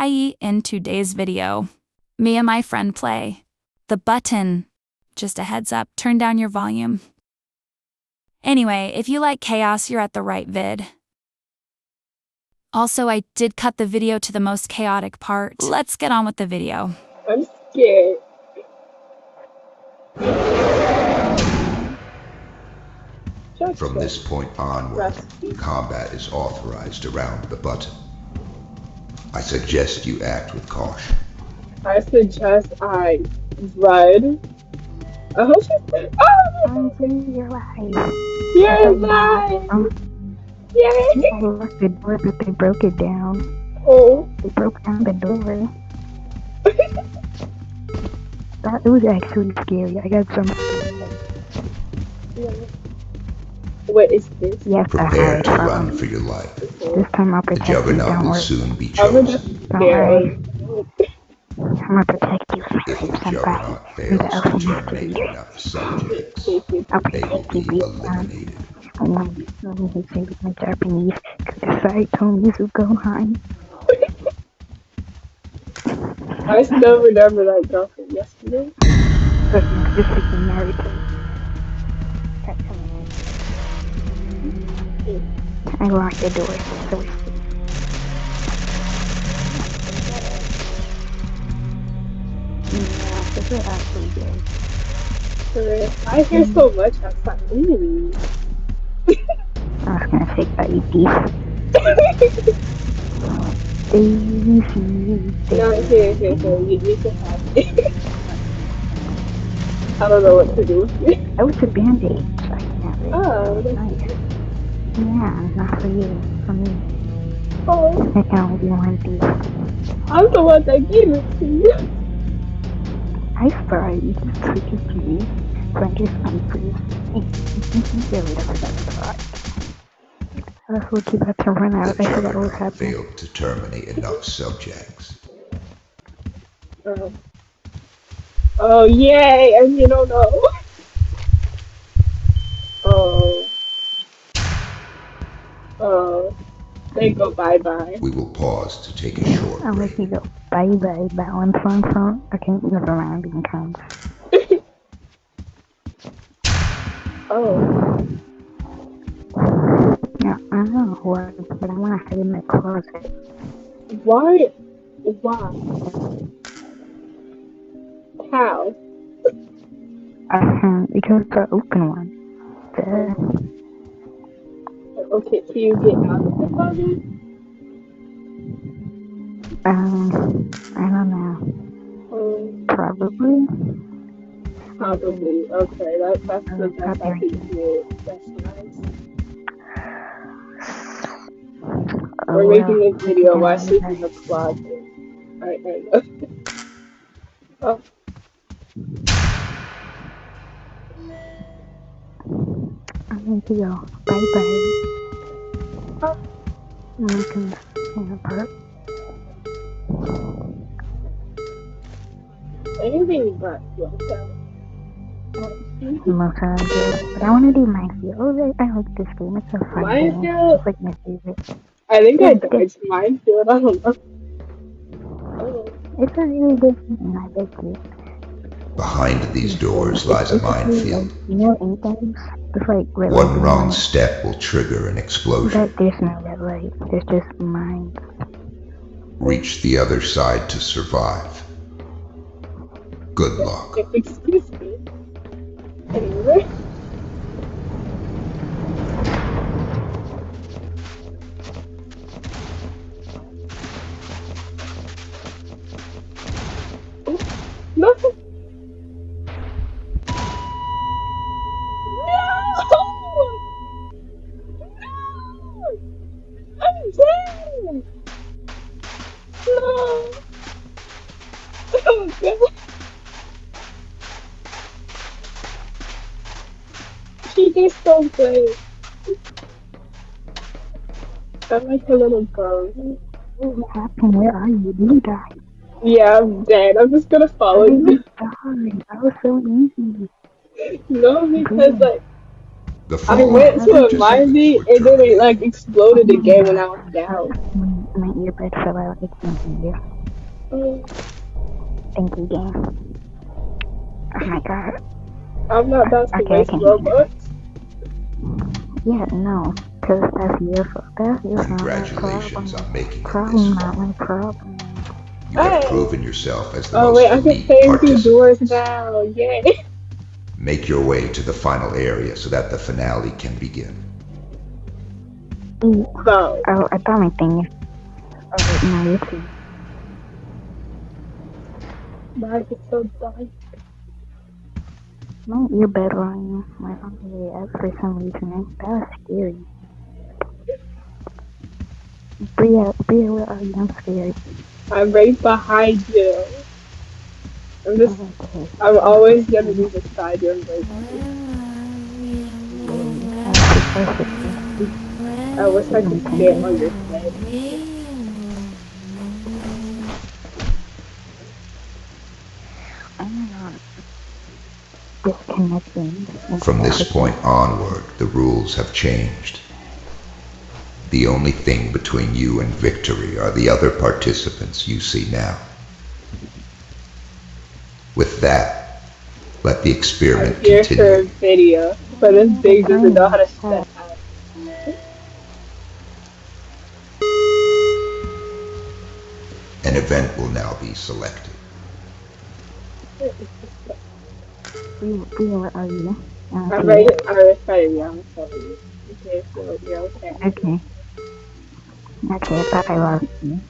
Hi, in today's video, me and my friend play the button. Just a heads up, turn down your volume. Anyway, if you like chaos, you're at the right vid. Also, I did cut the video to the most chaotic part. Let's get on with the video. I'm scared. From this point onward, combat is authorized around the button. I suggest you act with caution. I suggest I run. I hope she's You're alive. You're alive! Yay! I locked the door, but they broke it down. Oh. They broke down the door. It was actually scary. I got some. What is this? Yes, Prepare to run for your life. This time I'll The protect you. Juggernaut Don't will worry. soon be I'm just chosen. Don't worry. scared. I'm gonna protect you. If the Somebody. Juggernaut fails to terminate enough subjects, I'll they will protect you. be eliminated. Let me say with my Japanese, because the side told me to go home. I still remember that girl from yesterday. But just freaking married. I locked the door. So yeah, this is actually good. I hear so much outside. Ooh. I was gonna say baby. Daisy. No, here. You can have it. I don't know what to do with it. That was a band-aid. So I can have it. Oh, that's Nice. Yeah, not for you. For me. oh. I can only do one thing. I'm the one that gave it to you. I sorry. You just took it to me. So I guess I'm free. Really doesn't that that's what keep about to run out. The I forgot what was Juggernaut happening. failed to terminate enough subjects. Oh, yay! And you don't know. Oh, they go bye-bye. We will pause to take a short I'll let break. you go. Bye-bye, balance on. I can't never mind being kind. Oh. Yeah, I don't know what, but I want to hide in the closet. Why? How? Because the open one. Okay, can you get out of the closet? I don't know. Probably. Okay, that's the best I can do. That's nice. We're making this video while sleeping in the closet. I know. Oh. I need to go. Bye-bye. I'm making this thing apart. Anything but yourself. Most of them, but I want to do Minefield. I like this game. It's a fun game. Minefield? It's like my favorite. I think I died to Minefield. I don't know. Oh. It's a really good game. I like it. Behind these doors lies a minefield. You know anything? It's like red light. One wrong step will trigger an explosion. But there's no red light. There's just mines. Reach the other side to survive. Good luck. Excuse me. Anyway. No! I'm dead! No! Oh god! She did so good. I'm like a little girl. What happened? Where are you? You died. Yeah, I'm dead. I'm just gonna follow you. Died. That was so easy. No, because like The I went to a participants mine were and then it terminated. like exploded again when I was down. My earbud fell out. It's in here. Thank you, game. Oh my god. I'm not about to Okay, I waste can hear you. Robux. Yeah, no. Because that's your fault. That's your Congratulations on making it problem. this Not far. my problem. You have Hey. proven yourself as the Oh most wait, I can elite play through doors participants. now. Yay. Make your way to the final area so that the finale can begin. So, Oh, I thought my thing is... Oh, no, you see. why is it so dark? My earbud volume went all the way up for some reason. That was scary. Bria, where are you? I'm scared. I'm right behind you. Okay. I'm always gonna be beside you. I'm right I wish I could get on your head. I'm not disconnecting. From this point onward, the rules have changed. The only thing between you and victory are the other participants you see now. With that, let the experiment I'm here for a continue. video, but this big doesn't know how to step out. An event will now be selected. Bria, where are you? I'm right beside you. I'm sorry. Okay, so you're okay. Okay. Okay, I thought I lost you.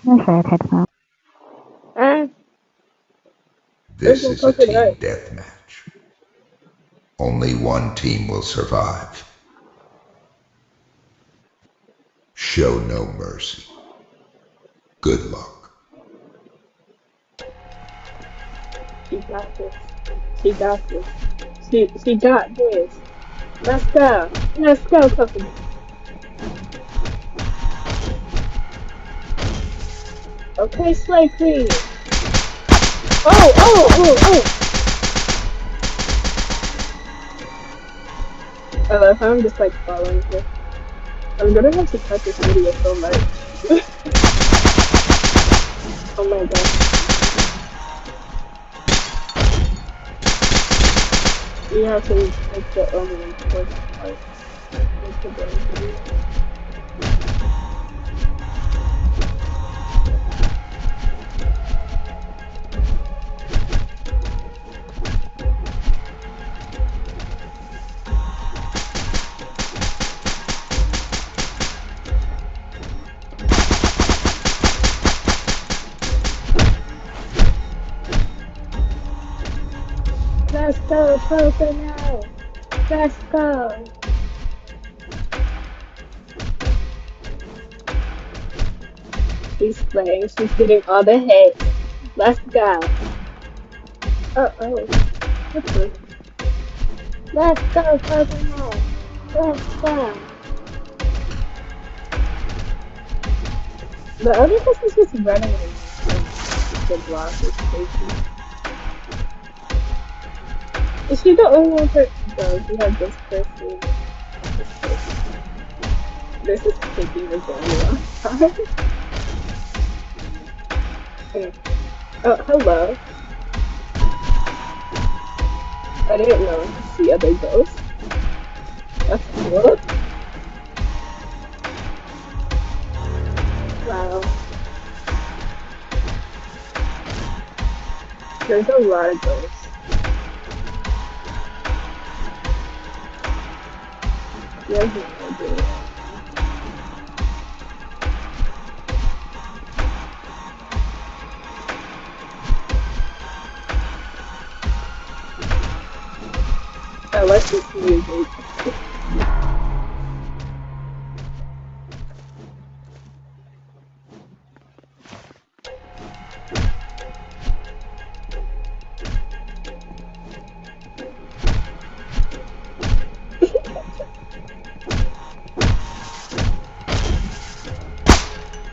I should have headphones. This is a team deathmatch. Only one team will survive. Show no mercy. Good luck. She got this. She got this. She got this. Let's go. Let's go, Cookie. Okay, Slay Queen. Oh! I love how I'm just like following her. I'm gonna have to cut this video so much. Oh my god. You have to make the only important part. Make the brain video. Let's go, Pocono! Let's go! She's playing, she's getting all the hits. Let's go! Oh. What's this? Let's go, Pocono! Let's go! The other person's just running the block is crazy. Is she the only one for no, we have this person. This is taking a very long time. Okay. Oh, hello. I didn't know to see other ghosts. That's cool. Wow. There's a lot of ghosts. There's no idea. I like this music.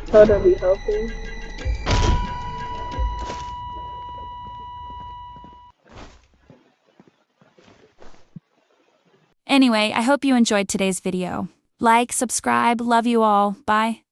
Totally helping. Anyway, I hope you enjoyed today's video. Like, subscribe, love you all, bye.